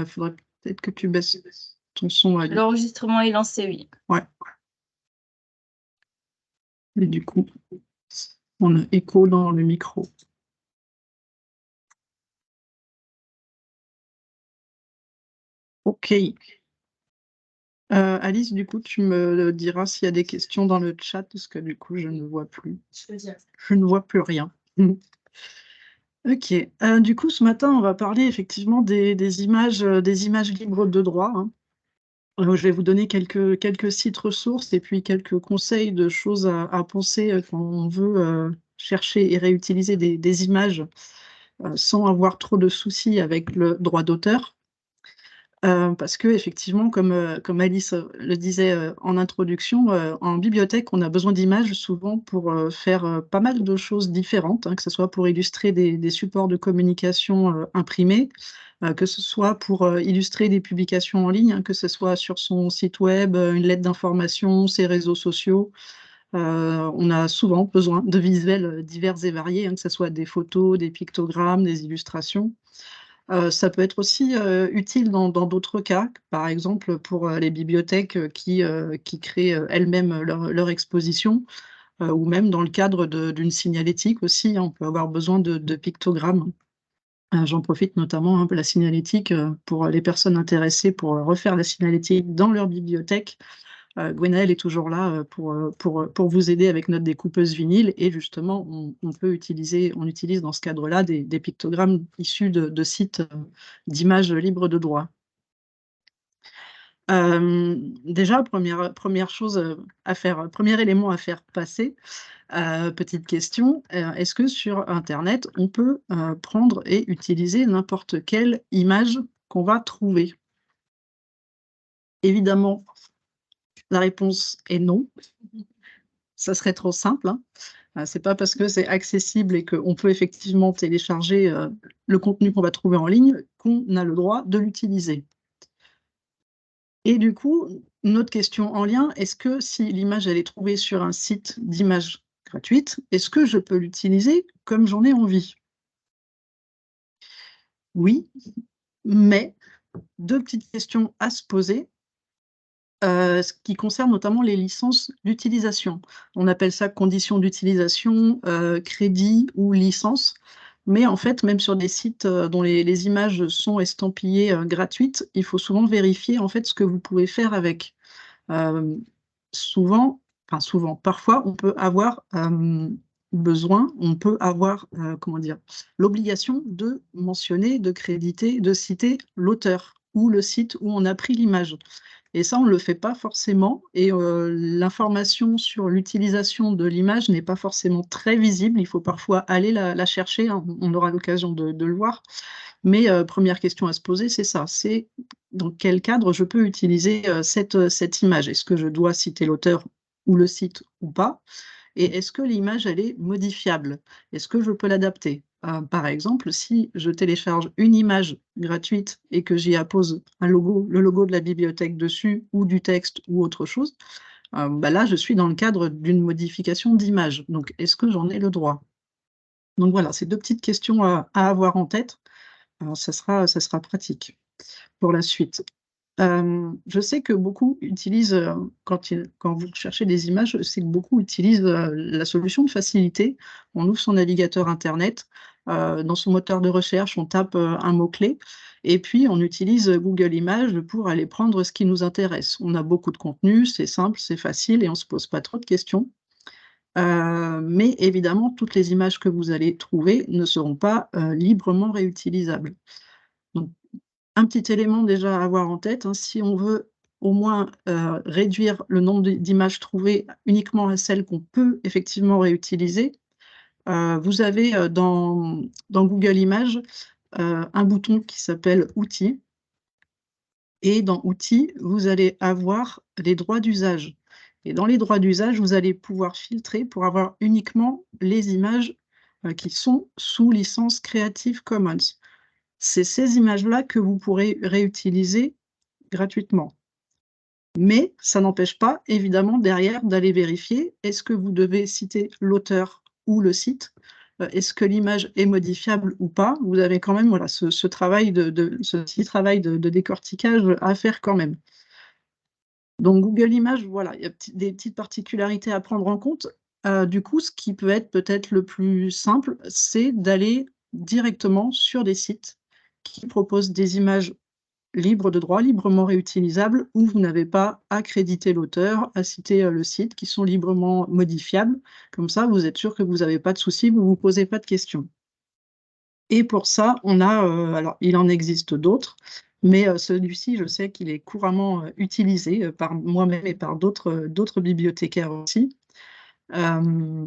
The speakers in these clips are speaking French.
Faudrait peut-être que tu baisses ton son, Ali. L'enregistrement est lancé, oui. Ouais. Et du coup, on a écho dans le micro. Ok. Alice, du coup, tu me diras s'il y a des questions dans le chat, parce que du coup, je ne vois plus. Je ne vois plus rien. Ok. Du coup, ce matin, on va parler effectivement des images libres de droit, hein. Je vais vous donner quelques sites ressources et puis quelques conseils de choses à penser quand on veut chercher et réutiliser des images sans avoir trop de soucis avec le droit d'auteur. Parce que effectivement, comme Alice le disait en introduction, en bibliothèque, on a besoin d'images souvent pour faire pas mal de choses différentes, hein, que ce soit pour illustrer des supports de communication imprimés, que ce soit pour illustrer des publications en ligne, hein, que ce soit sur son site web, une lettre d'information, ses réseaux sociaux. On a souvent besoin de visuels divers et variés, hein, que ce soit des photos, des pictogrammes, des illustrations. Ça peut être aussi utile dans d'autres cas, par exemple pour les bibliothèques qui créent elles-mêmes leur exposition, ou même dans le cadre d'une signalétique aussi, hein, on peut avoir besoin de pictogrammes. J'en profite notamment, hein, la signalétique pour les personnes intéressées pour refaire la signalétique dans leur bibliothèque. Gwenaëlle est toujours là pour vous aider avec notre découpeuse vinyle et justement on utilise dans ce cadre-là des pictogrammes issus de sites d'images libres de droit. Déjà, première chose à faire, premier élément à faire passer, petite question, est-ce que sur Internet, on peut prendre et utiliser n'importe quelle image qu'on va trouver? Évidemment, la réponse est non. Ça serait trop simple, hein. C'est pas parce que c'est accessible et qu'on peut effectivement télécharger le contenu qu'on va trouver en ligne qu'on a le droit de l'utiliser. Et du coup, une autre question en lien, est-ce que si l'image elle est trouvée sur un site d'images gratuite, est-ce que je peux l'utiliser comme j'en ai envie? Oui, mais deux petites questions à se poser. Ce qui concerne notamment les licences d'utilisation. On appelle ça conditions d'utilisation, crédit ou licence. Mais en fait, même sur des sites dont les images sont estampillées gratuites, il faut souvent vérifier en fait ce que vous pouvez faire avec. Euh, parfois, on peut avoir comment dire, l'obligation de mentionner, de créditer, de citer l'auteur ou le site où on a pris l'image. Et ça, on ne le fait pas forcément. Et l'information sur l'utilisation de l'image n'est pas forcément très visible. Il faut parfois aller la chercher, hein. On aura l'occasion de le voir. Mais première question à se poser, c'est ça. C'est dans quel cadre je peux utiliser cette image? Est-ce que je dois citer l'auteur ou le site ou pas? Et est-ce que l'image, elle est modifiable? Est-ce que je peux l'adapter? Par exemple, si je télécharge une image gratuite et que j'y appose un logo, le logo de la bibliothèque dessus, ou du texte, ou autre chose, bah là, je suis dans le cadre d'une modification d'image. Donc, est-ce que j'en ai le droit? Donc voilà, c'est deux petites questions à avoir en tête. Alors, ça sera pratique pour la suite. Je sais que beaucoup utilisent, quand vous cherchez des images, je sais que beaucoup utilisent la solution de facilité. On ouvre son navigateur Internet, dans son moteur de recherche, on tape un mot-clé, et puis on utilise Google Images pour aller prendre ce qui nous intéresse. On a beaucoup de contenu, c'est simple, c'est facile, et on ne se pose pas trop de questions. Mais évidemment, toutes les images que vous allez trouver ne seront pas librement réutilisables. Donc, un petit élément déjà à avoir en tête, hein, si on veut au moins réduire le nombre d'images trouvées uniquement à celles qu'on peut effectivement réutiliser, vous avez dans Google Images un bouton qui s'appelle Outils. Et dans Outils, vous allez avoir les droits d'usage. Et dans les droits d'usage, vous allez pouvoir filtrer pour avoir uniquement les images qui sont sous licence Creative Commons. C'est ces images-là que vous pourrez réutiliser gratuitement. Mais ça n'empêche pas, évidemment, derrière d'aller vérifier, est-ce que vous devez citer l'auteur ou le site? est-ce que l'image est modifiable ou pas? Vous avez quand même voilà, ce petit travail de décortiquage à faire quand même. Donc Google Images, voilà, il y a des petites particularités à prendre en compte. Du coup, ce qui peut être peut-être le plus simple, c'est d'aller directement sur des sites qui proposent des images libres de droit, librement réutilisables, où vous n'avez pas à créditer l'auteur, à citer, le site, qui sont librement modifiables. Comme ça, vous êtes sûr que vous n'avez pas de soucis, vous vous posez pas de questions. Et pour ça, on a, alors il en existe d'autres, mais celui-ci, je sais qu'il est couramment, utilisé, par moi-même et par d'autres bibliothécaires aussi.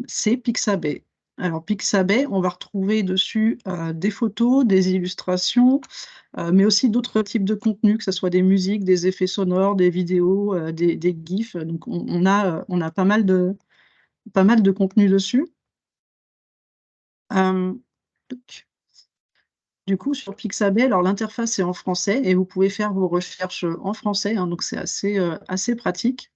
C'est Pixabay. Alors Pixabay, on va retrouver dessus, des photos, des illustrations, mais aussi d'autres types de contenus, que ce soit des musiques, des effets sonores, des vidéos, des GIFs. Donc on a pas mal de contenus dessus. Hem, Du coup, sur Pixabay, alors l'interface est en français et vous pouvez faire vos recherches, en français, hein, donc c'est assez pratique.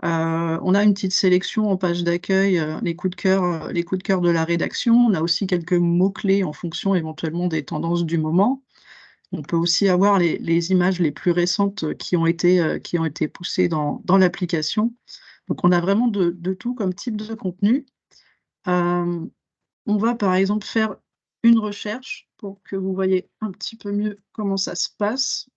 On a une petite sélection en page d'accueil, les coups de cœur de la rédaction. On a aussi quelques mots-clés en fonction éventuellement des tendances du moment. On peut aussi avoir les images les plus récentes, qui ont été poussées dans l'application. Donc on a vraiment de tout comme type de contenu. Hem On va par exemple faire une recherche pour que vous voyez un petit peu mieux comment ça se passe.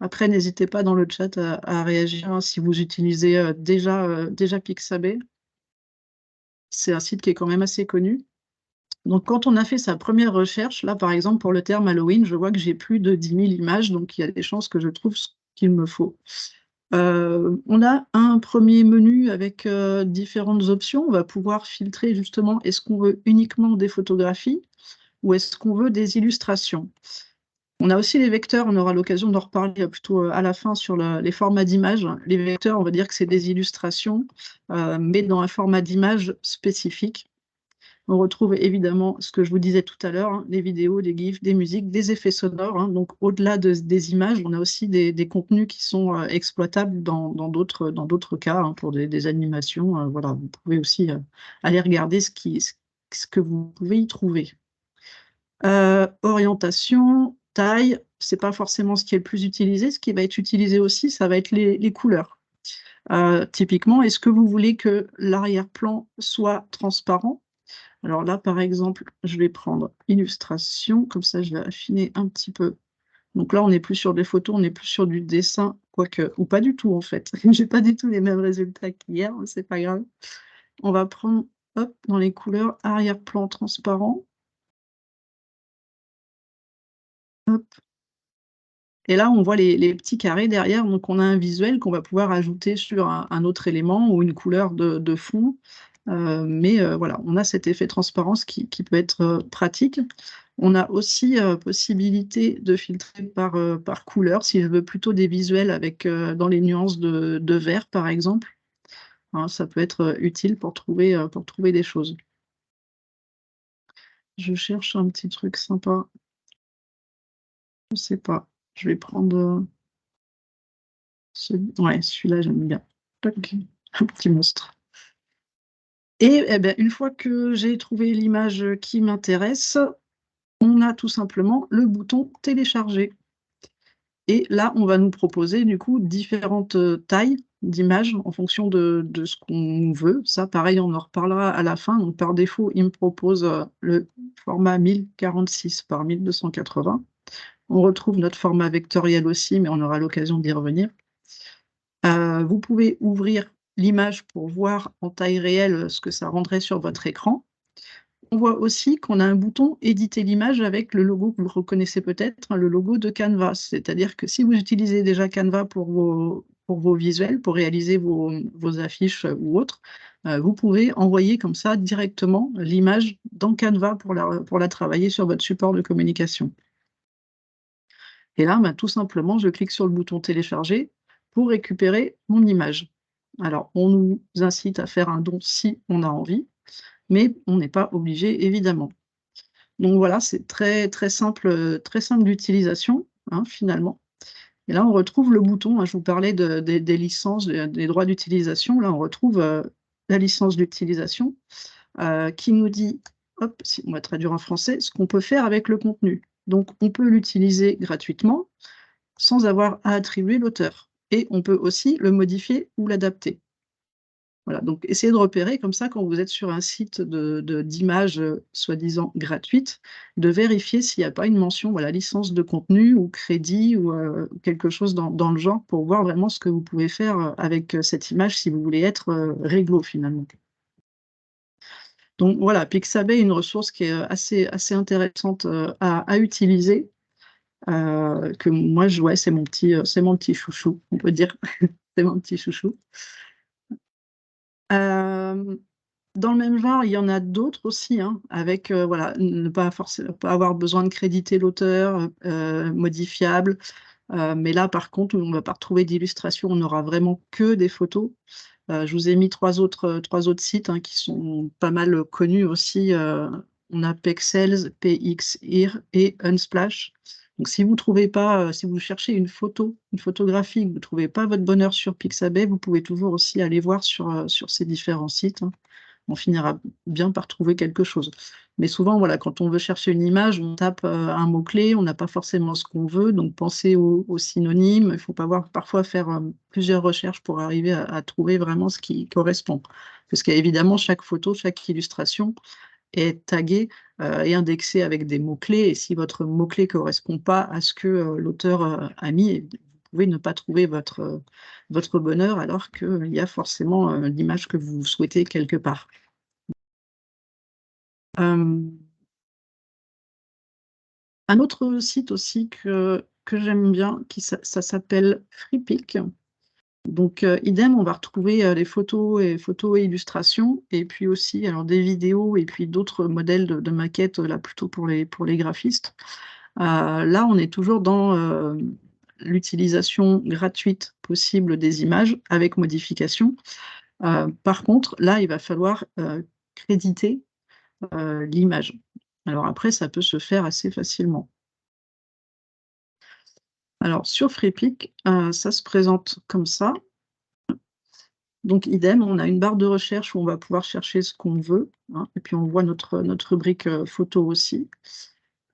Après, n'hésitez pas dans le chat à réagir, hein, si vous utilisez, déjà Pixabay. C'est un site qui est quand même assez connu. Donc quand on a fait sa première recherche, là, par exemple, pour le terme Halloween, je vois que j'ai plus de 10 000 images, donc il y a des chances que je trouve ce qu'il me faut. On a un premier menu avec, différentes options. On va pouvoir filtrer justement, est-ce qu'on veut uniquement des photographies ou est-ce qu'on veut des illustrations? On a aussi les vecteurs, on aura l'occasion d'en reparler, plutôt, à la fin sur les formats d'images. Les vecteurs, on va dire que c'est des illustrations, mais dans un format d'image spécifique. On retrouve évidemment ce que je vous disais tout à l'heure, hein, des vidéos, des GIFs, des musiques, des effets sonores, hein. Donc au-delà des images, on a aussi des contenus qui sont, exploitables dans d'autres cas, hein, pour des animations, voilà. Vous pouvez aussi, aller regarder ce que vous pouvez y trouver. Orientation, taille, c'est pas forcément ce qui est le plus utilisé. Ce qui va être utilisé aussi, ça va être les couleurs. Typiquement, est-ce que vous voulez que l'arrière-plan soit transparent? Alors là, par exemple, je vais prendre illustration, comme ça je vais affiner un petit peu. Donc là, on n'est plus sur des photos, on est plus sur du dessin, quoique ou pas du tout en fait. J'ai pas du tout les mêmes résultats qu'hier, mais c'est pas grave. On va prendre, hop, dans les couleurs, arrière-plan transparent, hop. Et là, on voit les petits carrés derrière, donc on a un visuel qu'on va pouvoir ajouter sur un autre élément ou une couleur de fond. Mais voilà, on a cet effet transparence qui peut être, pratique. On a aussi, possibilité de filtrer par couleur, si je veux plutôt des visuels avec, dans les nuances de vert, par exemple, hein, ça peut être, utile pour trouver des choses. Je cherche un petit truc sympa, je sais pas, je vais prendre, ouais, celui-là j'aime bien. Tac, un petit monstre. Et beh, une fois que j'ai trouvé l'image, qui m'intéresse, on a tout simplement le bouton télécharger. Et là, on va nous proposer du coup différentes, tailles d'images en fonction de ce qu'on veut. Ça, pareil, on en reparlera à la fin. Donc par défaut, il me propose, le format 1046 par 1280. On retrouve notre format vectoriel aussi, mais on aura l'occasion d'y revenir. Vous pouvez ouvrir l'image pour voir en taille réelle, ce que ça rendrait sur votre écran. On voit aussi qu'on a un bouton éditer l'image avec le logo que vous reconnaissez peut-être, hein, le logo de Canva. C'est-à-dire que si vous utilisez déjà Canva pour vos visuels, pour réaliser vos affiches, ou autres, vous pouvez envoyer comme ça directement l'image dans Canva pour la travailler sur votre support de communication. Et là, bah, tout simplement, je clique sur le bouton télécharger pour récupérer mon image. Alors, on nous incite à faire un don si on a envie, mais on n'est pas obligé évidemment. Donc voilà, c'est très simple d'utilisation, hein, finalement. Et là, on retrouve le bouton, hein, je vous parlais des licences, des droits d'utilisation. Là, on retrouve, la licence d'utilisation, qui nous dit hop, si on va traduire en français, ce qu'on peut faire avec le contenu. Donc, on peut l'utiliser gratuitement sans avoir à attribuer l'auteur. Et on peut aussi le modifier ou l'adapter. Voilà, donc essayez de repérer comme ça quand vous êtes sur un site d'images soi-disant gratuites, de vérifier s'il n'y a pas une mention, voilà, licence de contenu ou crédit ou quelque chose dans le genre pour voir vraiment ce que vous pouvez faire avec cette image si vous voulez être réglo finalement. Donc voilà, Pixabay est une ressource qui est assez intéressante à utiliser, que moi, ouais, c'est mon petit chouchou, on peut dire. C'est mon petit chouchou. Dans le même genre, il y en a d'autres aussi, hein, avec voilà, ne pas forcément pas avoir besoin de créditer l'auteur, modifiable. Mais là, par contre, on ne va pas retrouver d'illustration, on n'aura vraiment que des photos. Je vous ai mis trois autres sites hein, qui sont pas mal connus aussi. On a Pexels, PXIR et Unsplash. Donc, si vous trouvez pas, si vous cherchez une photographie, que vous ne trouvez pas votre bonheur sur Pixabay, vous pouvez toujours aussi aller voir sur ces différents sites, hein. On finira bien par trouver quelque chose. Mais souvent, voilà, quand on veut chercher une image, on tape un mot-clé, on n'a pas forcément ce qu'on veut, donc pensez aux synonymes. Il faut parfois faire plusieurs recherches pour arriver à trouver vraiment ce qui correspond. Parce qu'évidemment, chaque photo, chaque illustration est taguée et indexée avec des mots-clés. Et si votre mot-clé ne correspond pas à ce que l'auteur a mis, vous pouvez ne pas trouver votre bonheur alors qu'il y a forcément l'image que vous souhaitez quelque part. Un autre site aussi que j'aime bien, ça s'appelle Freepik. Donc, idem, on va retrouver les photos et illustrations, et puis aussi alors, des vidéos et puis d'autres modèles de maquettes, là plutôt pour les graphistes. Là, on est toujours dans l'utilisation gratuite possible des images avec modification. Par contre, là, il va falloir créditer l'image. Alors après, ça peut se faire assez facilement. Alors sur Freepik, ça se présente comme ça. Donc idem, on a une barre de recherche où on va pouvoir chercher ce qu'on veut, hein, et puis on voit notre rubrique photo aussi.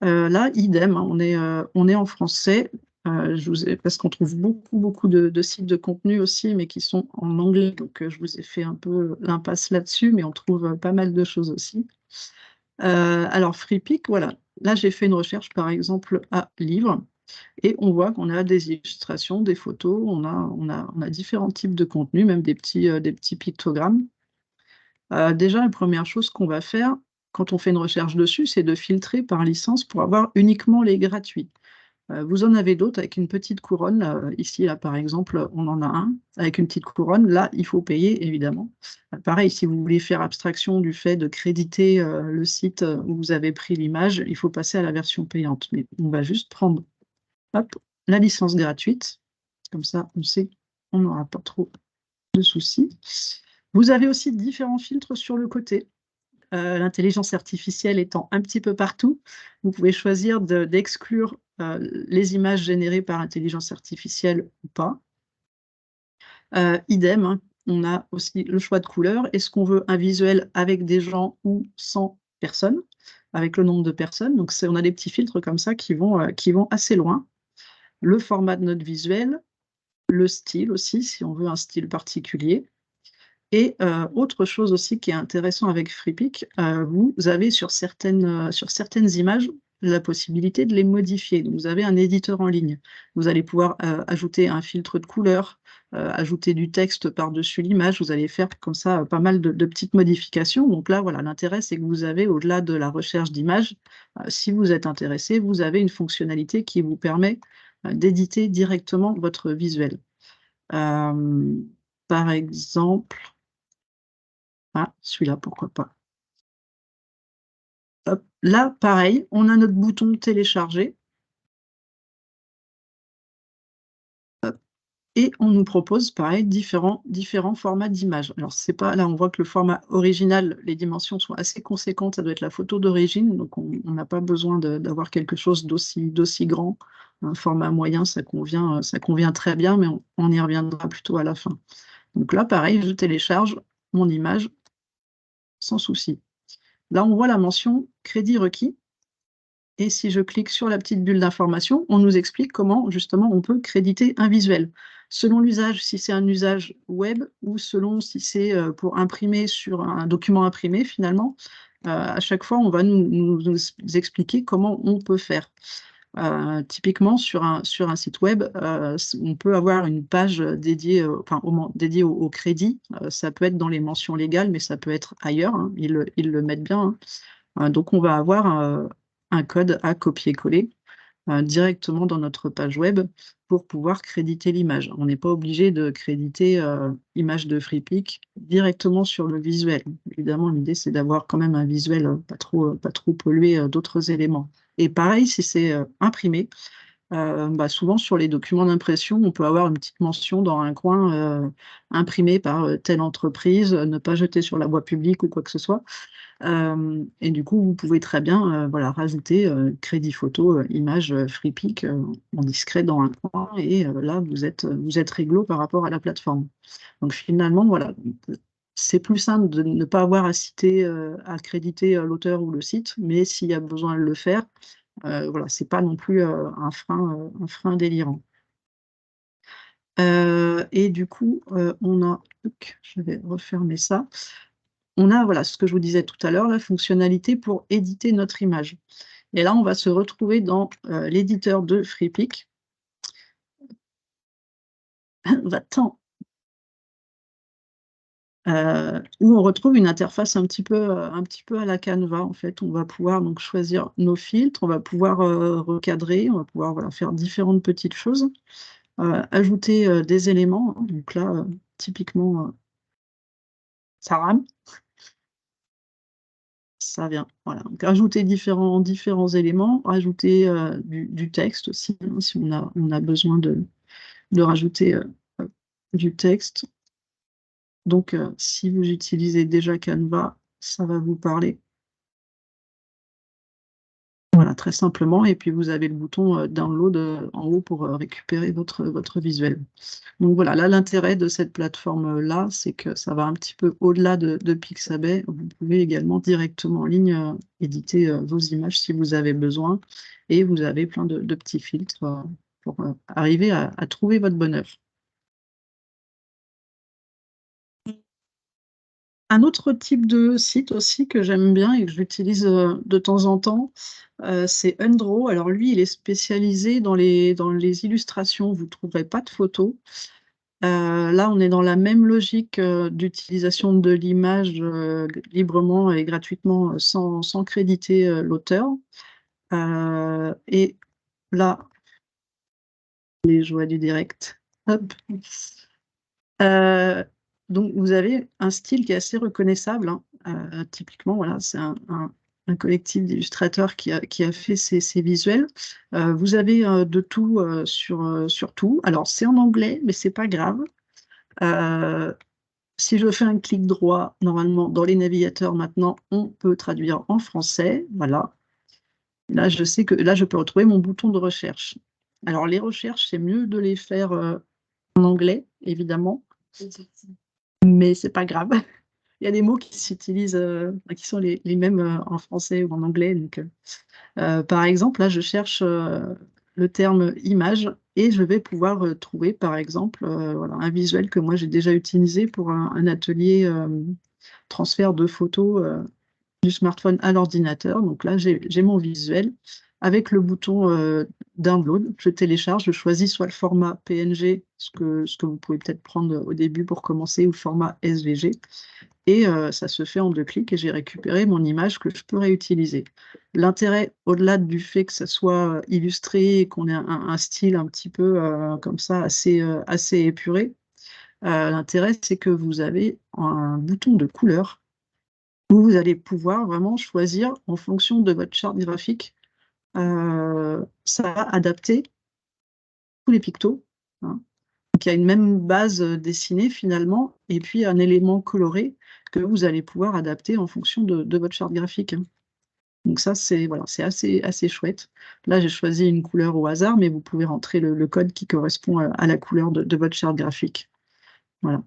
Là, idem, hein, on est en français. Parce qu'on trouve beaucoup de sites de contenu aussi, mais qui sont en anglais. Donc je vous ai fait un peu l'impasse là-dessus, mais on trouve pas mal de choses aussi. Alors Freepik, voilà. Là, j'ai fait une recherche, par exemple, à livres. Et on voit qu'on a des illustrations, des photos, on a différents types de contenus, même des petits pictogrammes. Déjà, la première chose qu'on va faire quand on fait une recherche dessus, c'est de filtrer par licence pour avoir uniquement les gratuits. Vous en avez d'autres avec une petite couronne. Ici, là, par exemple, on en a un avec une petite couronne. Là, il faut payer, évidemment. Pareil, si vous voulez faire abstraction du fait de créditer le site où vous avez pris l'image, il faut passer à la version payante. Mais on va juste prendre hop, la licence gratuite. Comme ça, on sait qu'on n'aura pas trop de soucis. Vous avez aussi différents filtres sur le côté. L'intelligence artificielle étant un petit peu partout, vous pouvez choisir d'exclure les images générées par intelligence artificielle ou pas. Idem, hein, on a aussi le choix de couleurs. Est-ce qu'on veut un visuel avec des gens ou sans personnes, avec le nombre de personnes? Donc on a des petits filtres comme ça qui vont assez loin. Le format de notre visuel, le style aussi, si on veut un style particulier. Et autre chose aussi qui est intéressant avec Freepik, vous avez sur certaines images la possibilité de les modifier. Donc, vous avez un éditeur en ligne. Vous allez pouvoir ajouter un filtre de couleur, ajouter du texte par-dessus l'image. Vous allez faire comme ça pas mal de petites modifications. Donc là, voilà, l'intérêt, c'est que vous avez, au-delà de la recherche d'images, si vous êtes intéressé, vous avez une fonctionnalité qui vous permet d'éditer directement votre visuel. Par exemple, celui-là, pourquoi pas. Hop. Là, pareil, on a notre bouton télécharger. Hop. Et on nous propose, pareil, différents formats d'images. Alors, c'est pas, là, on voit que le format original, les dimensions sont assez conséquentes, ça doit être la photo d'origine, donc on n'a pas besoin d'avoir quelque chose d'aussi grand. Un format moyen, ça convient très bien, mais on y reviendra plutôt à la fin. Donc là, pareil, je télécharge mon image sans souci. Là, on voit la mention crédit requis. Et si je clique sur la petite bulle d'information, on nous explique comment justement on peut créditer un visuel. Selon l'usage, si c'est un usage web ou selon si c'est pour imprimer sur un document imprimé finalement, à chaque fois on va nous expliquer comment on peut faire. Typiquement sur un site web, on peut avoir une page dédiée, dédiée au crédit. Ça peut être dans les mentions légales, mais ça peut être ailleurs, hein, ils le mettent bien, hein. Donc, on va avoir un code à copier-coller directement dans notre page web pour pouvoir créditer l'image. On n'est pas obligé de créditer image de FreePic directement sur le visuel. Évidemment, l'idée, c'est d'avoir quand même un visuel pas trop pollué d'autres éléments. Et pareil, si c'est imprimé, souvent sur les documents d'impression, on peut avoir une petite mention dans un coin imprimé par telle entreprise, ne pas jeter sur la voie publique ou quoi que ce soit. Et du coup, vous pouvez très bien voilà, rajouter crédit photo, image FreePic en discret dans un coin, et là, vous êtes réglo par rapport à la plateforme. Donc finalement, voilà, c'est plus simple de ne pas avoir à citer, à créditer l'auteur ou le site, mais s'il y a besoin de le faire, voilà, c'est pas non plus un frein délirant. Et du coup, je vais refermer ça. On a, voilà, ce que je vous disais tout à l'heure, la fonctionnalité pour éditer notre image. Et là, on va se retrouver dans l'éditeur de FreePic. Va-t'en. Où on retrouve une interface un petit peu à la Canva. En fait, on va pouvoir donc choisir nos filtres, on va pouvoir recadrer, on va pouvoir voilà, faire différentes petites choses, ajouter des éléments. Donc là, typiquement, ça rame. Ça vient, voilà. Donc, ajouter différents éléments, ajouter du texte aussi, hein, si on a besoin de rajouter du texte. Donc, si vous utilisez déjà Canva, ça va vous parler. Voilà, très simplement. Et puis, vous avez le bouton Download en haut pour récupérer votre visuel. Donc voilà, là, l'intérêt de cette plateforme-là, c'est que ça va un petit peu au-delà de Pixabay. Vous pouvez également directement en ligne éditer vos images si vous avez besoin. Et vous avez plein de petits filtres pour arriver à trouver votre bonheur. Un autre type de site aussi que j'aime bien et que j'utilise de temps en temps, c'est Undraw. Alors lui, il est spécialisé dans les illustrations. Vous ne trouverez pas de photos. Là, on est dans la même logique d'utilisation de l'image librement et gratuitement sans créditer l'auteur. Et là, les joies du direct. Hop. Euh, donc, vous avez un style qui est assez reconnaissable, hein. Typiquement, voilà, c'est un collectif d'illustrateurs qui a fait ces visuels. Vous avez de tout sur tout. Alors, c'est en anglais, mais c'est pas grave. Si je fais un clic droit, normalement, dans les navigateurs, maintenant, on peut traduire en français. Voilà. Là, je sais que là, je peux retrouver mon bouton de recherche. Alors, les recherches, c'est mieux de les faire en anglais, évidemment, mais c'est pas grave. Il y a des mots qui s'utilisent, qui sont les mêmes en français ou en anglais. Donc, par exemple, là, je cherche le terme image et je vais pouvoir trouver, par exemple, voilà, un visuel que moi j'ai déjà utilisé pour un atelier transfert de photos du smartphone à l'ordinateur. Donc là, j'ai mon visuel avec le bouton download. Je télécharge, je choisis soit le format PNG, ce que vous pouvez peut-être prendre au début pour commencer, ou le format SVG. Et ça se fait en 2 clics et j'ai récupéré mon image que je peux réutiliser. L'intérêt, au-delà du fait que ça soit illustré et qu'on ait un style un petit peu comme ça, assez épuré, l'intérêt, c'est que vous avez un bouton de couleur où vous allez pouvoir vraiment choisir en fonction de votre charte graphique. Ça va adapter tous les pictos, hein. Donc, il y a une même base dessinée finalement, et puis un élément coloré que vous allez pouvoir adapter en fonction de votre charte graphique, hein. Donc ça, c'est voilà, c'est assez chouette. Là, j'ai choisi une couleur au hasard, mais vous pouvez rentrer le code qui correspond à la couleur de votre charte graphique. Voilà.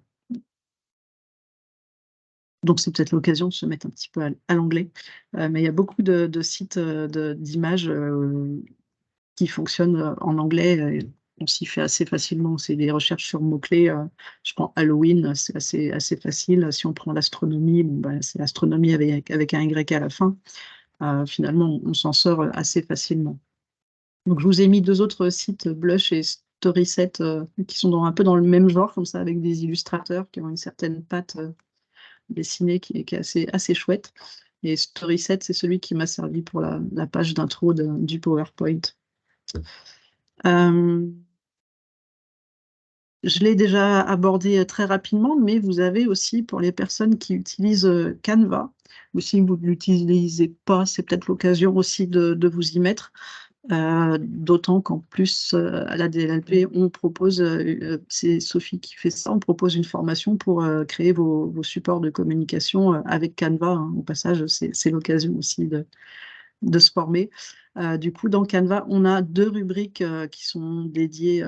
Donc, c'est peut-être l'occasion de se mettre un petit peu à l'anglais. Mais il y a beaucoup de sites d'images qui fonctionnent en anglais. On s'y fait assez facilement. C'est des recherches sur mots-clés. Je prends Halloween, c'est assez facile. Si on prend l'astronomie, bon, ben, c'est astronomie avec un Y à la fin. Finalement, on s'en sort assez facilement. Donc, je vous ai mis deux autres sites, Blush et Storyset, qui sont un peu dans le même genre, comme ça, avec des illustrateurs qui ont une certaine patte dessinée qui est assez chouette. Et Storyset, c'est celui qui m'a servi pour la page d'intro du PowerPoint. Je l'ai déjà abordé très rapidement, mais vous avez aussi pour les personnes qui utilisent Canva, ou si vous ne l'utilisez pas, c'est peut-être l'occasion aussi de vous y mettre. D'autant qu'en plus, à la DLLP, on propose, c'est Sophie qui fait ça, on propose une formation pour créer vos supports de communication avec Canva, hein. Au passage, c'est l'occasion aussi de se former. Du coup, dans Canva, on a deux rubriques qui sont dédiées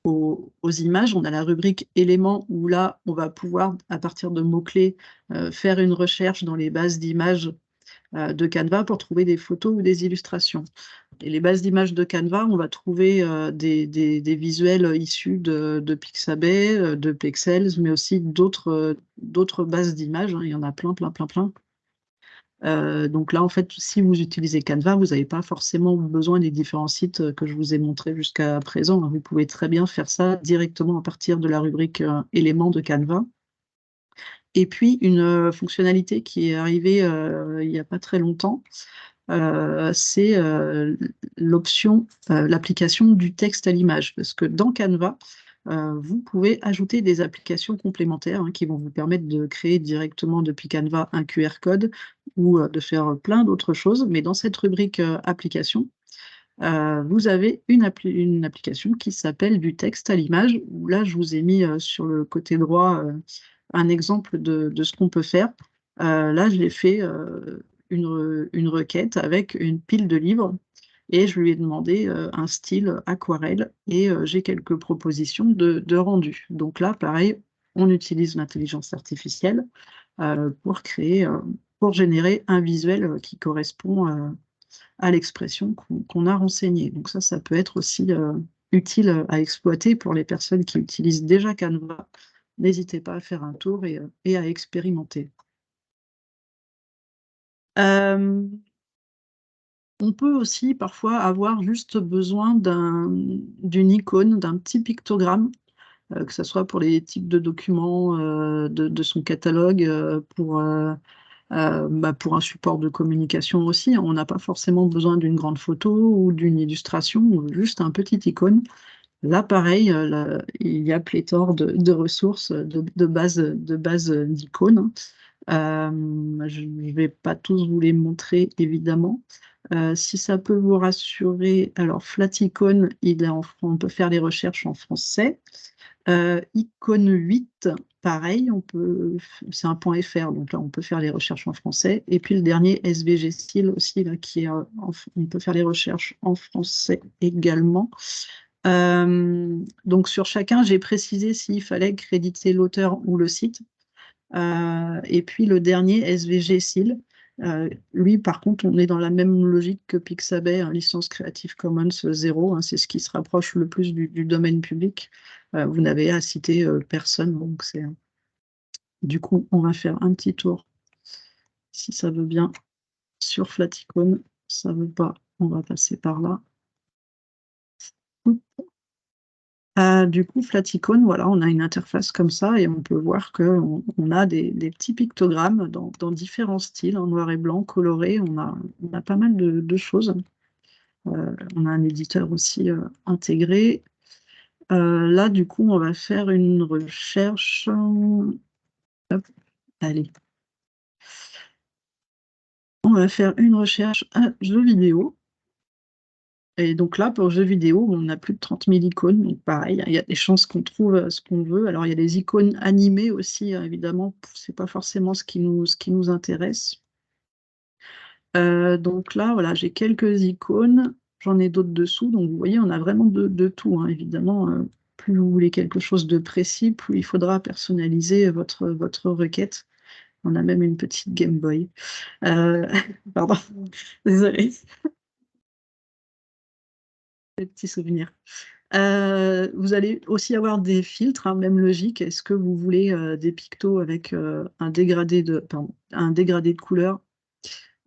aux images. On a la rubrique éléments où là, on va pouvoir, à partir de mots-clés, faire une recherche dans les bases d'images de Canva pour trouver des photos ou des illustrations. Et les bases d'images de Canva, on va trouver des visuels issus de Pixabay, de Pexels, mais aussi d'autres bases d'images, hein. Il y en a plein, plein, plein, plein. Donc là, en fait, si vous utilisez Canva, vous n'avez pas forcément besoin des différents sites que je vous ai montrés jusqu'à présent, hein. Vous pouvez très bien faire ça directement à partir de la rubrique éléments de Canva. Et puis, une fonctionnalité qui est arrivée il n'y a pas très longtemps, c'est l'option, l'application du texte à l'image. Parce que dans Canva, vous pouvez ajouter des applications complémentaires, hein, qui vont vous permettre de créer directement depuis Canva un QR code ou de faire plein d'autres choses. Mais dans cette rubrique application, vous avez une application qui s'appelle du texte à l'image, où là, je vous ai mis sur le côté droit un exemple de ce qu'on peut faire. Là, je l'ai fait une requête avec une pile de livres et je lui ai demandé un style aquarelle et j'ai quelques propositions de rendu. Donc là, pareil, on utilise l'intelligence artificielle pour pour générer un visuel qui correspond à l'expression qu'on a renseignée. Donc ça peut être aussi utile à exploiter pour les personnes qui utilisent déjà Canva. N'hésitez pas à faire un tour et à expérimenter. Euh, on peut aussi parfois avoir juste besoin d'une icône, d'un petit pictogramme, que ce soit pour les types de documents de son catalogue, pour un support de communication aussi. On n'a pas forcément besoin d'une grande photo ou d'une illustration, ou juste un petit icône. Là, pareil, il y a pléthore de ressources, de bases d'icônes. Je ne vais pas tous vous les montrer, évidemment. Si ça peut vous rassurer, alors Flaticon, on peut faire les recherches en français. Icône 8, pareil, c'est un .fr, donc là on peut faire les recherches en français. Et puis le dernier, SVG Style aussi, là, on peut faire les recherches en français également. Donc sur chacun, j'ai précisé s'il fallait créditer l'auteur ou le site. Et puis le dernier, SVG Seal, lui, par contre, on est dans la même logique que Pixabay, hein, licence Creative Commons 0, hein, c'est ce qui se rapproche le plus du domaine public. Vous n'avez à citer personne, donc du coup, on va faire un petit tour, si ça veut bien, sur Flaticon. Ça veut pas, on va passer par là. Du coup, Flaticon, voilà, on a une interface comme ça et on peut voir qu'on a des petits pictogrammes dans différents styles, en noir et blanc, coloré. On a pas mal de choses. On a un éditeur aussi intégré. Là, du coup, on va faire une recherche. Hop, allez. On va faire une recherche à jeux vidéo. Et donc là, pour jeux vidéo, on a plus de 30 000 icônes. Donc pareil, il y a des chances qu'on trouve ce qu'on veut. Alors, il y a des icônes animées aussi, hein, évidemment. C'est pas forcément ce qui nous intéresse. Donc là, voilà, j'ai quelques icônes. J'en ai d'autres dessous. Donc, vous voyez, on a vraiment de tout, hein. Évidemment, plus vous voulez quelque chose de précis, plus il faudra personnaliser votre requête. On a même une petite Game Boy. Pardon, désolée, des petits souvenirs. Vous allez aussi avoir des filtres, hein, même logique. Est-ce que vous voulez des pictos avec un dégradé de couleur,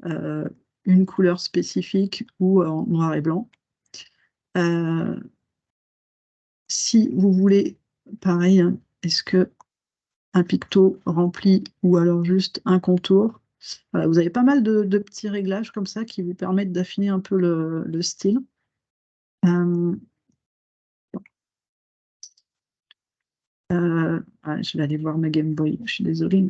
euh, une couleur spécifique ou en noir et blanc? Euh, Si vous voulez, pareil, hein, est-ce que un picto rempli ou alors juste un contour? Voilà, vous avez pas mal de petits réglages comme ça qui vous permettent d'affiner un peu le style. Euh, je vais aller voir ma Game Boy, je suis désolée.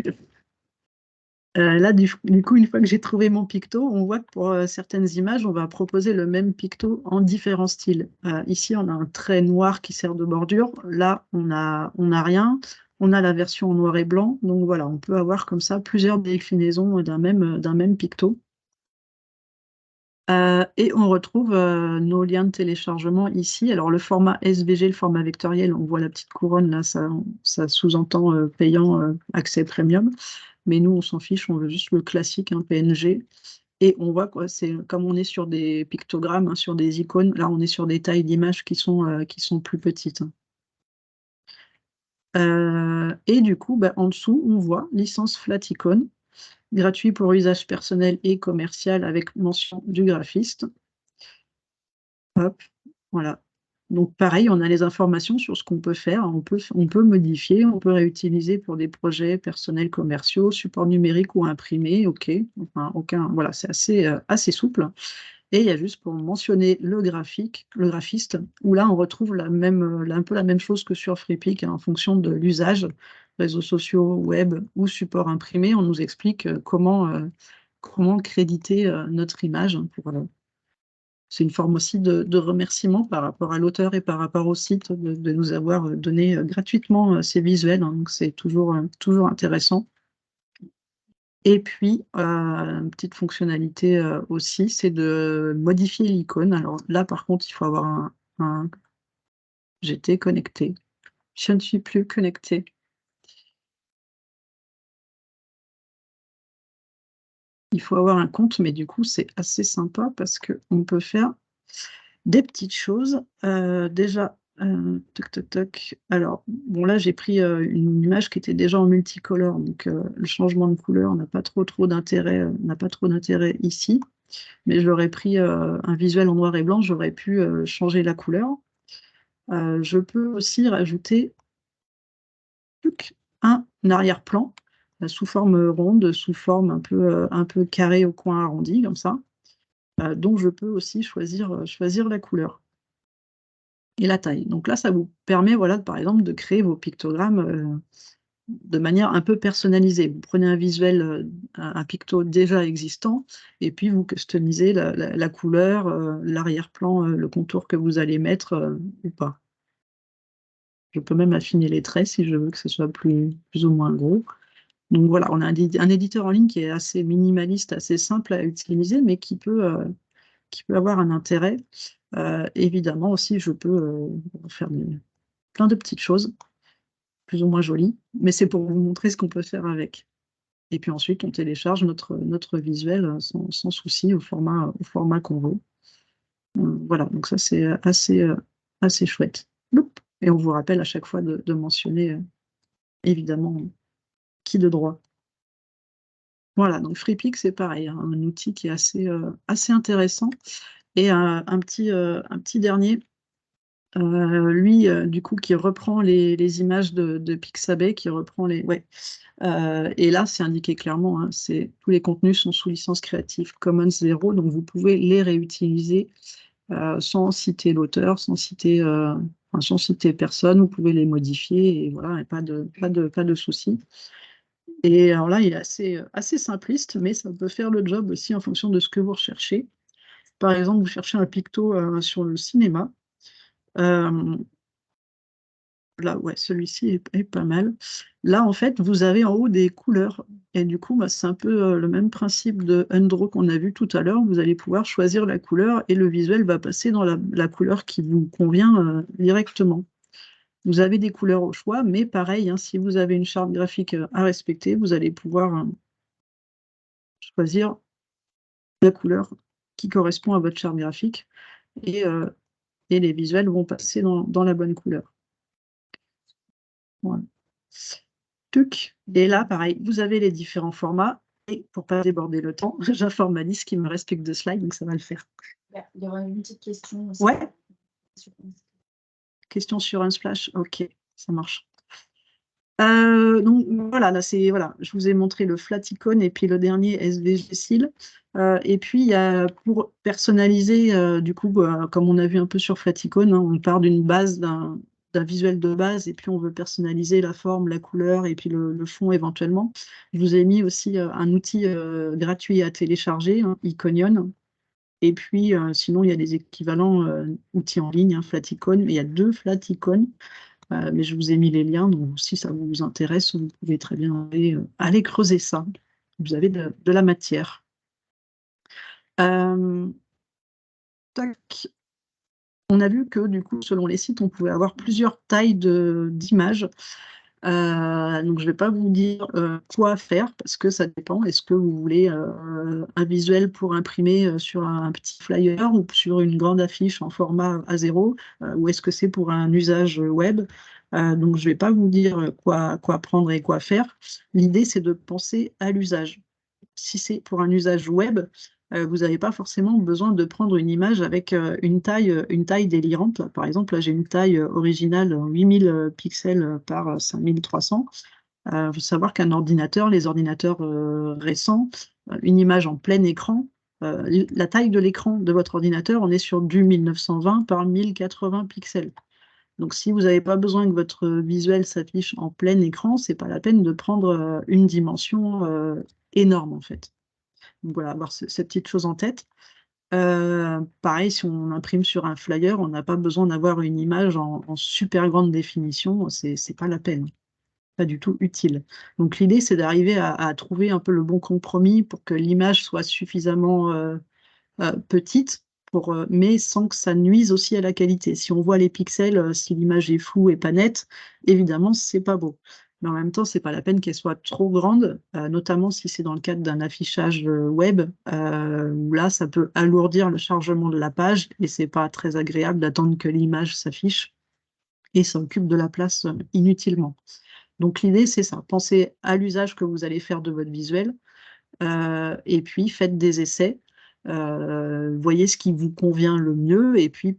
Là, du coup, une fois que j'ai trouvé mon picto, on voit que pour certaines images, on va proposer le même picto en différents styles. Ici, on a un trait noir qui sert de bordure. Là, on a rien. On a la version en noir et blanc. Donc voilà, on peut avoir comme ça plusieurs déclinaisons d'un même picto. Et on retrouve nos liens de téléchargement ici. Alors le format SVG, le format vectoriel, on voit la petite couronne là, ça sous-entend payant accès premium. Mais nous, on s'en fiche, on veut juste le classique, un PNG. Et on voit quoi, c'est comme on est sur des pictogrammes, hein, sur des icônes, là on est sur des tailles d'images qui sont plus petites. Et du coup, bah, en dessous, on voit licence Flaticon, gratuit pour usage personnel et commercial avec mention du graphiste. Hop, voilà. Donc pareil, on a les informations sur ce qu'on peut faire, on peut modifier, on peut réutiliser pour des projets personnels commerciaux, support numérique ou imprimé, ok. Enfin, voilà, c'est assez souple. Et il y a juste pour mentionner le graphiste, où là on retrouve un peu la même chose que sur FreePic, hein, en fonction de l'usage, réseaux sociaux, web ou support imprimé, on nous explique comment créditer notre image c'est une forme aussi de remerciement par rapport à l'auteur et par rapport au site de nous avoir donné gratuitement ces visuels, hein. Donc c'est toujours intéressant. Et puis, une petite fonctionnalité aussi, c'est de modifier l'icône. Alors là, par contre, il faut avoir un... J'étais connecté. Je ne suis plus connectée. Il faut avoir un compte, mais du coup, c'est assez sympa parce qu'on peut faire des petites choses. Déjà, toc, toc, toc. Alors, bon, là, j'ai pris une image qui était déjà en multicolore, donc le changement de couleur n'a pas trop d'intérêt ici. Mais j'aurais pris un visuel en noir et blanc, j'aurais pu changer la couleur. Je peux aussi rajouter un arrière-plan sous forme ronde, sous forme un peu carré au coin arrondi, comme ça, dont je peux aussi choisir la couleur et la taille. Donc là, ça vous permet, voilà, par exemple, de créer vos pictogrammes de manière un peu personnalisée. Vous prenez un visuel, un picto déjà existant, et puis vous customisez la couleur, l'arrière-plan, le contour que vous allez mettre ou pas. Je peux même affiner les traits si je veux que ce soit plus ou moins gros. Donc voilà, on a un éditeur en ligne qui est assez minimaliste, assez simple à utiliser, mais qui peut avoir un intérêt. Évidemment aussi, je peux faire plein de petites choses, plus ou moins jolies, mais c'est pour vous montrer ce qu'on peut faire avec. Et puis ensuite, on télécharge notre visuel sans souci au format qu'on veut. Voilà, donc ça c'est assez chouette. Loup. Et on vous rappelle à chaque fois de mentionner évidemment qui de droit. Voilà, donc FreePic, c'est pareil, hein, un outil qui est assez intéressant. Et un petit dernier, lui, du coup, qui reprend les images de Pixabay, qui reprend les... Ouais. Et là, c'est indiqué clairement, hein, tous les contenus sont sous licence Creative Commons 0, donc vous pouvez les réutiliser sans citer l'auteur, sans citer personne, vous pouvez les modifier, et voilà, et pas de souci. Et alors là, il est assez simpliste, mais ça peut faire le job aussi en fonction de ce que vous recherchez. Par exemple, vous cherchez un picto sur le cinéma. Euh, Là, ouais, celui-ci est pas mal. Là, en fait, vous avez en haut des couleurs. Et du coup, bah, c'est un peu le même principe de Undraw qu'on a vu tout à l'heure. Vous allez pouvoir choisir la couleur et le visuel va passer dans la couleur qui vous convient directement. Vous avez des couleurs au choix, mais pareil, hein, si vous avez une charte graphique à respecter, vous allez pouvoir choisir la couleur qui correspond à votre charte graphique et les visuels vont passer dans la bonne couleur. Voilà. Tuc. Et là, pareil, vous avez les différents formats. Et pour pas déborder le temps, j'informe Alice qu'il me reste plus que 2 slides, donc ça va le faire. Il y aura une petite question aussi. Ouais. Question sur Unsplash, ok, ça marche. Donc voilà, là c'est voilà, je vous ai montré le flat icon et puis le dernier SVG Seal. Et puis il y a pour personnaliser, du coup, comme on a vu un peu sur flat icon, hein, on part d'une base d'un visuel de base et puis on veut personnaliser la forme, la couleur et puis le fond éventuellement. Je vous ai mis aussi un outil gratuit à télécharger, hein, Iconion. Et puis sinon il y a des équivalents outils en ligne, hein, flat icon, mais il y a 2 flat icons. Mais je vous ai mis les liens, donc si ça vous intéresse, vous pouvez très bien aller creuser ça. Vous avez de la matière. Tac. On a vu que du coup, selon les sites, on pouvait avoir plusieurs tailles d'images. Donc je ne vais pas vous dire quoi faire parce que ça dépend. Est-ce que vous voulez un visuel pour imprimer sur un petit flyer ou sur une grande affiche en format A0 ou est-ce que c'est pour un usage web? Donc je ne vais pas vous dire quoi prendre et quoi faire. L'idée, c'est de penser à l'usage. Si c'est pour un usage web, vous n'avez pas forcément besoin de prendre une image avec une taille délirante. Là, par exemple, là, j'ai une taille originale 8000 pixels par 5300. Il faut savoir qu'un ordinateur, les ordinateurs récents, une image en plein écran, la taille de l'écran de votre ordinateur, on est sur du 1920 par 1080 pixels. Donc, si vous n'avez pas besoin que votre visuel s'affiche en plein écran, ce n'est pas la peine de prendre une dimension énorme, en fait. Donc voilà, avoir cette petite chose en tête. Pareil, si on imprime sur un flyer, on n'a pas besoin d'avoir une image en super grande définition, c'est pas la peine, pas du tout utile. Donc l'idée, c'est d'arriver à trouver un peu le bon compromis pour que l'image soit suffisamment petite, mais sans que ça nuise aussi à la qualité. Si on voit les pixels, si l'image est floue et pas nette, évidemment, c'est pas beau. Mais en même temps, c'est pas la peine qu'elle soit trop grande, notamment si c'est dans le cadre d'un affichage web, où là, ça peut alourdir le chargement de la page et c'est pas très agréable d'attendre que l'image s'affiche et ça occupe de la place inutilement. Donc l'idée, c'est ça, pensez à l'usage que vous allez faire de votre visuel, et puis faites des essais, voyez ce qui vous convient le mieux, et puis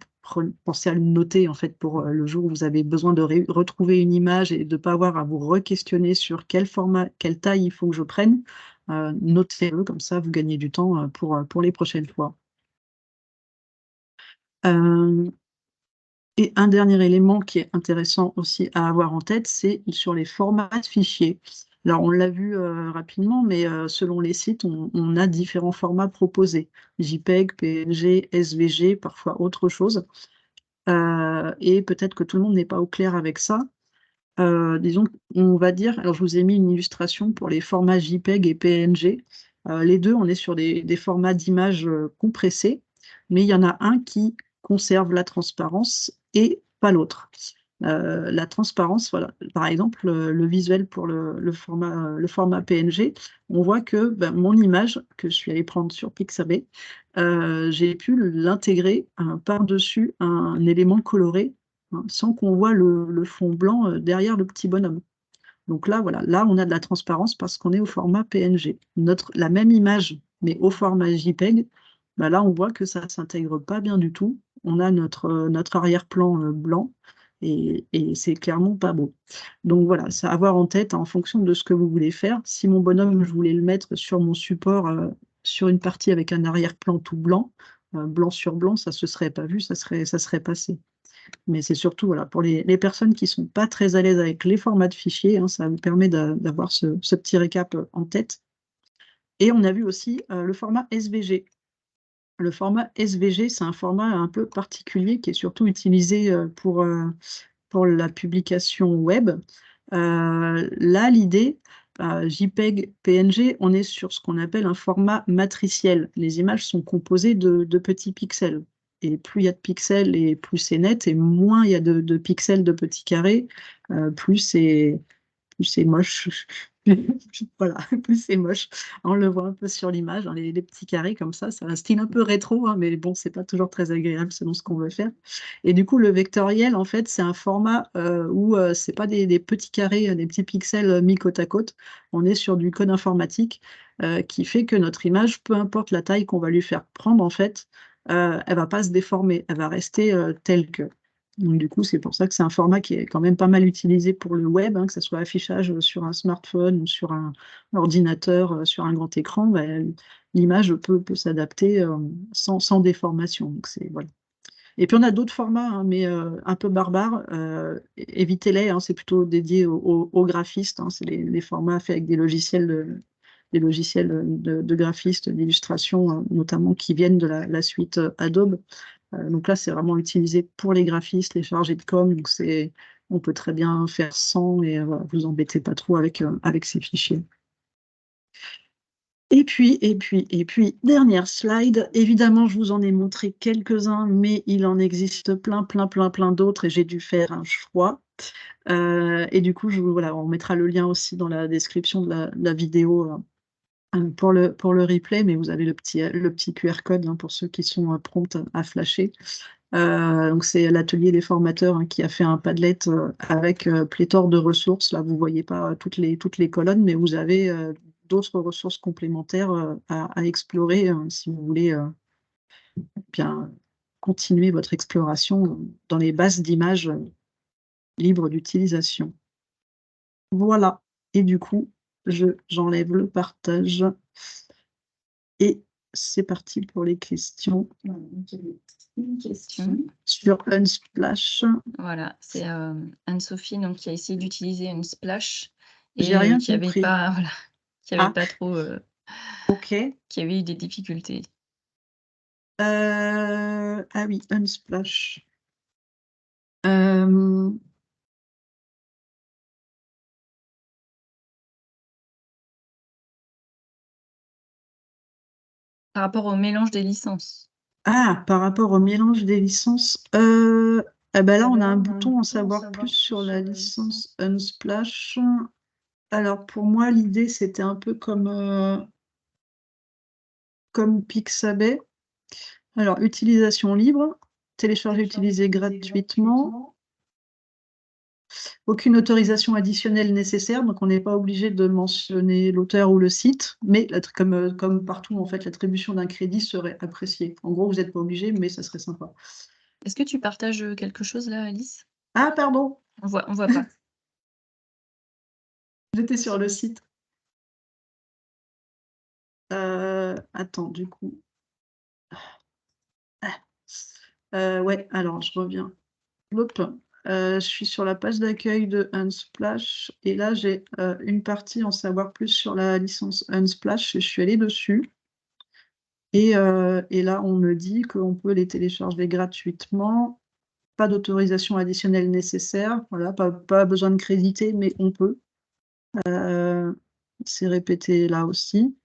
pensez à le noter en fait pour le jour où vous avez besoin de retrouver une image et de ne pas avoir à vous re-questionner sur quel format, quelle taille il faut que je prenne. Notez-le, comme ça vous gagnez du temps pour les prochaines fois. Et un dernier élément qui est intéressant aussi à avoir en tête, c'est sur les formats de fichiers. Alors, on l'a vu rapidement, mais selon les sites, on a différents formats proposés. JPEG, PNG, SVG, parfois autre chose. Et peut-être que tout le monde n'est pas au clair avec ça. Disons, on va dire, alors je vous ai mis une illustration pour les formats JPEG et PNG. Les deux, on est sur des formats d'images compressés, mais il y en a un qui conserve la transparence et pas l'autre. La transparence, voilà. Par exemple, le visuel pour le format PNG, on voit que mon image, que je suis allée prendre sur Pixabay, j'ai pu l'intégrer par-dessus un élément coloré, hein, sans qu'on voit le fond blanc derrière le petit bonhomme. Donc là, voilà, là, on a de la transparence parce qu'on est au format PNG. La même image, mais au format JPEG, là, on voit que ça ne s'intègre pas bien du tout. On a notre arrière-plan blanc et c'est clairement pas beau. Donc voilà, ça à avoir en tête en fonction de ce que vous voulez faire. Si mon bonhomme, je voulais le mettre sur mon support, sur une partie avec un arrière-plan tout blanc, blanc sur blanc, ça ne se serait pas vu, ça serait passé. Mais c'est surtout voilà, pour les personnes qui ne sont pas très à l'aise avec les formats de fichiers, hein, ça vous permet d'avoir ce petit récap en tête. Et on a vu aussi le format SVG. Le format SVG, c'est un format un peu particulier qui est surtout utilisé pour la publication web. Là, l'idée, JPEG, PNG, on est sur ce qu'on appelle un format matriciel. Les images sont composées de petits pixels. et plus il y a de pixels et plus c'est net, et moins il y a de pixels de petits carrés, plus c'est moche. Voilà, plus c'est moche. On le voit un peu sur l'image, hein, les petits carrés comme ça a un style un peu rétro, hein, mais bon, c'est pas toujours très agréable selon ce qu'on veut faire. Et du coup, le vectoriel, en fait, c'est un format où c'est pas des petits carrés, des petits pixels mis côte à côte. On est sur du code informatique qui fait que notre image, peu importe la taille qu'on va lui faire prendre, en fait, elle va pas se déformer, elle va rester telle que. Donc, du coup, c'est pour ça que c'est un format qui est quand même pas mal utilisé pour le web, hein, que ce soit affichage sur un smartphone ou sur un ordinateur, sur un grand écran, l'image peut s'adapter sans déformation. Donc, voilà. Et puis on a d'autres formats, hein, mais un peu barbares. Évitez-les, hein, c'est plutôt dédié aux graphistes, hein, c'est les formats faits avec des logiciels de graphistes, d'illustration, notamment qui viennent de la suite Adobe. Donc là, c'est vraiment utilisé pour les graphistes, les chargés de com. Donc on peut très bien faire sans et voilà, vous embêtez pas trop avec ces fichiers. Et puis, dernière slide. Évidemment, je vous en ai montré quelques-uns, mais il en existe plein d'autres et j'ai dû faire un choix. Et du coup, voilà, on mettra le lien aussi dans la description de la vidéo pour le replay, mais vous avez le petit QR code, hein, pour ceux qui sont prompts à flasher. Donc c'est l'atelier des formateurs, hein, qui a fait un Padlet avec pléthore de ressources. Là, vous ne voyez pas toutes les colonnes, mais vous avez d'autres ressources complémentaires à explorer si vous voulez bien continuer votre exploration dans les bases d'images libres d'utilisation. Voilà. Et du coup, j'enlève le partage et c'est parti pour les questions. Une question sur Unsplash. Voilà, c'est Anne-Sophie qui a essayé d'utiliser Unsplash et J'ai rien qui avait compris. pas, voilà, qui avait pas trop, Ok. qui avait eu des difficultés. Ah oui, Unsplash. Par rapport au mélange des licences. Ah, par rapport au mélange des licences, là, on a un bouton en savoir plus sur la licence Unsplash. Alors, pour moi, l'idée, c'était un peu comme Pixabay. Alors, utilisation libre, télécharger, utiliser gratuitement. Aucune autorisation additionnelle nécessaire, donc on n'est pas obligé de mentionner l'auteur ou le site, mais comme partout, en fait, l'attribution d'un crédit serait appréciée. En gros, vous n'êtes pas obligé, mais ça serait sympa. Est-ce que tu partages quelque chose là, Alice? Ah, pardon, On voit pas. j'étais sur le site. Attends, du coup. Ouais, alors je reviens. Hop. Je suis sur la page d'accueil de Unsplash et là j'ai une partie en savoir plus sur la licence Unsplash. Je suis allée dessus et là on me dit qu'on peut les télécharger gratuitement, pas d'autorisation additionnelle nécessaire, voilà, pas besoin de créditer, mais on peut. C'est répété là aussi.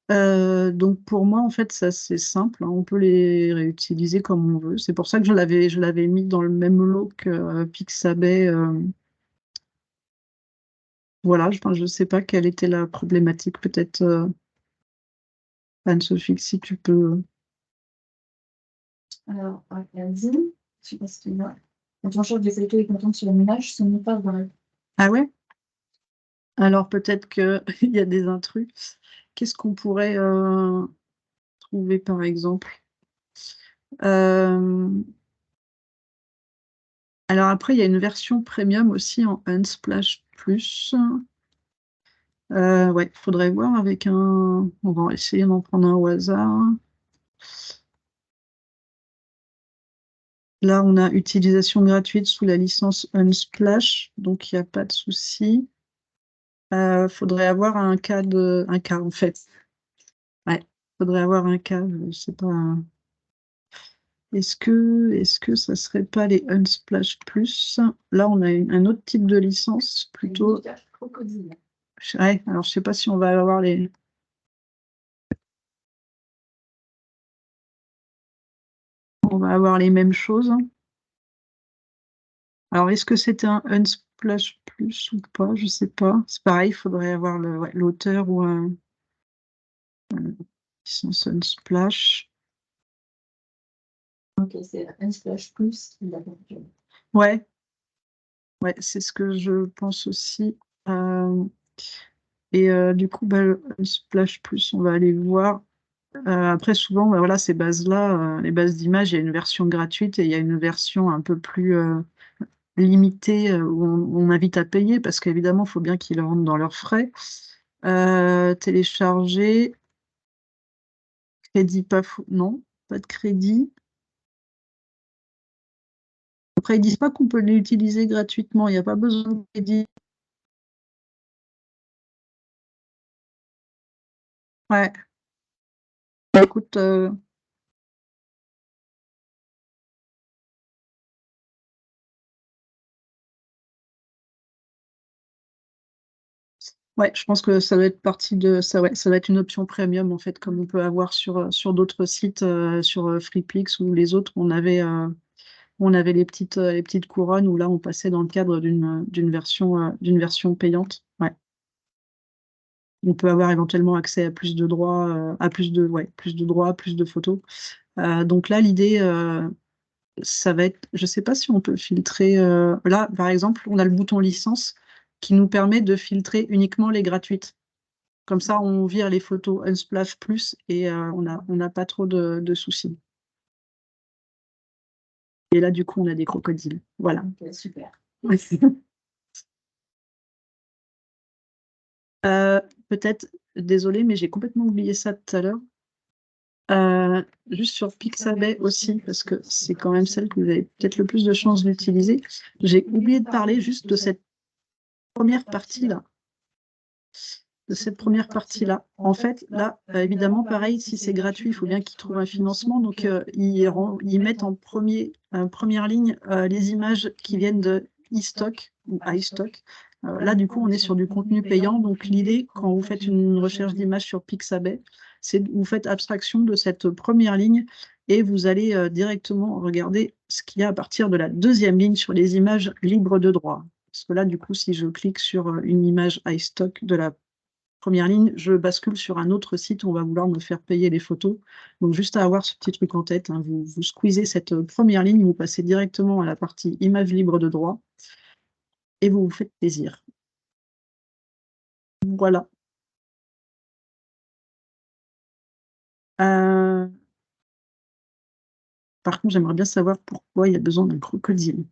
Donc pour moi, en fait, ça c'est simple, hein, on peut les réutiliser comme on veut. C'est pour ça que je l'avais mis dans le même lot que Pixabay. Voilà, je ne sais pas quelle était la problématique. Peut-être Anne-Sophie, si tu peux. Alors, vas-y, je sais pas ce qu'il y a. Quand on change des photos et qu'on tombe sur une image, ce n'est pas vrai. Ah ouais? Alors peut-être qu'il y a des intrus. Qu'est-ce qu'on pourrait trouver par exemple? Alors après, il y a une version premium aussi en Unsplash Plus. Ouais, il faudrait voir avec un. On va essayer d'en prendre un au hasard. Là, on a utilisation gratuite sous la licence Unsplash, donc il n'y a pas de souci. Faudrait avoir un cas en fait. Ouais, faudrait avoir un cas, je sais pas. Est-ce que ça serait pas les Unsplash Plus? Là, on a un autre type de licence, plutôt. Crocodile. Ouais, alors je sais pas si on va avoir les. on va avoir les mêmes choses. Alors, est-ce que c'était un Unsplash Plus ou pas? Je sais pas. C'est pareil, il faudrait avoir l'auteur ou un licence Unsplash. Ok, c'est Unsplash Plus qui l'a perdu. Ouais, c'est ce que je pense aussi. Et du coup, le Unsplash Plus, on va aller voir. Après, souvent, voilà, ces bases-là, les bases d'images, il y a une version gratuite et il y a une version un peu plus limitée où on invite à payer parce qu'évidemment, il faut bien qu'ils rentrent dans leurs frais. Télécharger, crédit pas fou, non, pas de crédit. Après, ils disent pas qu'on peut l'utiliser gratuitement, il n'y a pas besoin de crédit. Ouais. Écoute, ouais, je pense que ça va être partie de ça, ouais, ça va être une option premium en fait, comme on peut avoir sur d'autres sites, sur Freepix ou les autres, on avait les petites couronnes où là on passait dans le cadre d'une version payante. Ouais. On peut avoir éventuellement accès à plus de droits, plus de droits, plus de photos. Donc là, l'idée, ça va être, je sais pas si on peut filtrer. Là, par exemple, on a le bouton licence qui nous permet de filtrer uniquement les gratuites. Comme ça, on vire les photos Unsplash Plus et on n'a pas trop de soucis. Et là, du coup, on a des crocodiles. Voilà. Ok, super. Peut-être, désolée, mais j'ai complètement oublié ça tout à l'heure. Juste sur Pixabay aussi, parce que c'est quand même celle que vous avez peut-être le plus de chances d'utiliser. J'ai oublié de parler juste de cette première partie-là. En fait, là, évidemment, pareil, si c'est gratuit, il faut bien qu'ils trouvent un financement. Donc, ils mettent en première ligne les images qui viennent de eStock ou iStock. Là, du coup, on est sur du contenu payant. Donc, l'idée, quand vous faites une recherche d'images sur Pixabay, c'est que vous faites abstraction de cette première ligne et vous allez directement regarder ce qu'il y a à partir de la deuxième ligne sur les images libres de droit. Parce que là, du coup, si je clique sur une image iStock de la première ligne, je bascule sur un autre site où on va vouloir me faire payer les photos. Donc, juste à avoir ce petit truc en tête, hein, vous squeezez cette première ligne, vous passez directement à la partie image libre de droit et vous vous faites plaisir. Voilà. Par contre, j'aimerais bien savoir pourquoi il y a besoin d'un crocodile.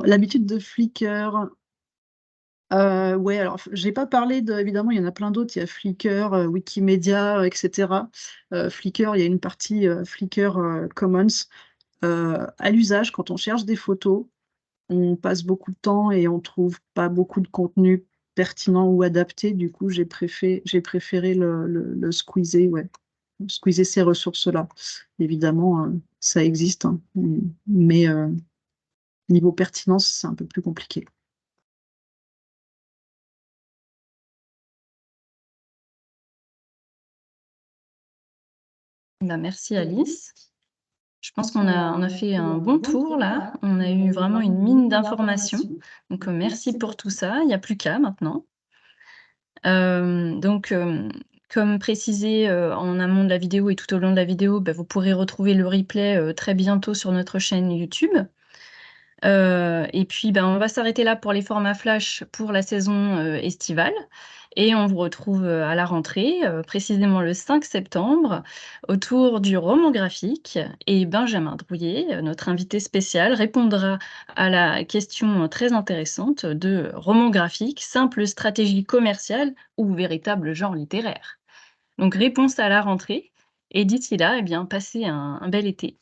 L'habitude de Flickr. Ouais, alors j'ai pas parlé évidemment, il y en a plein d'autres, il y a Flickr, Wikimedia, etc. Flickr, il y a une partie Flickr Commons. À l'usage, quand on cherche des photos, on passe beaucoup de temps et on trouve pas beaucoup de contenu pertinent ou adapté. Du coup, j'ai préféré le squeezer, ouais. Squeezer ces ressources-là. Évidemment, ça existe, hein, mais niveau pertinence, c'est un peu plus compliqué. Merci Alice. Je pense qu'on a fait un bon tour là. On a eu vraiment une mine d'informations. Donc merci pour tout ça. Il n'y a plus qu'à maintenant. Comme précisé en amont de la vidéo et tout au long de la vidéo, vous pourrez retrouver le replay très bientôt sur notre chaîne YouTube. Et puis, on va s'arrêter là pour les formats flash pour la saison estivale. Et on vous retrouve à la rentrée, précisément le 5 septembre, autour du roman graphique. Et Benjamin Drouillet, notre invité spécial, répondra à la question très intéressante de roman graphique, simple stratégie commerciale ou véritable genre littéraire. Donc, réponse à la rentrée. Et d'ici là, passez un bel été.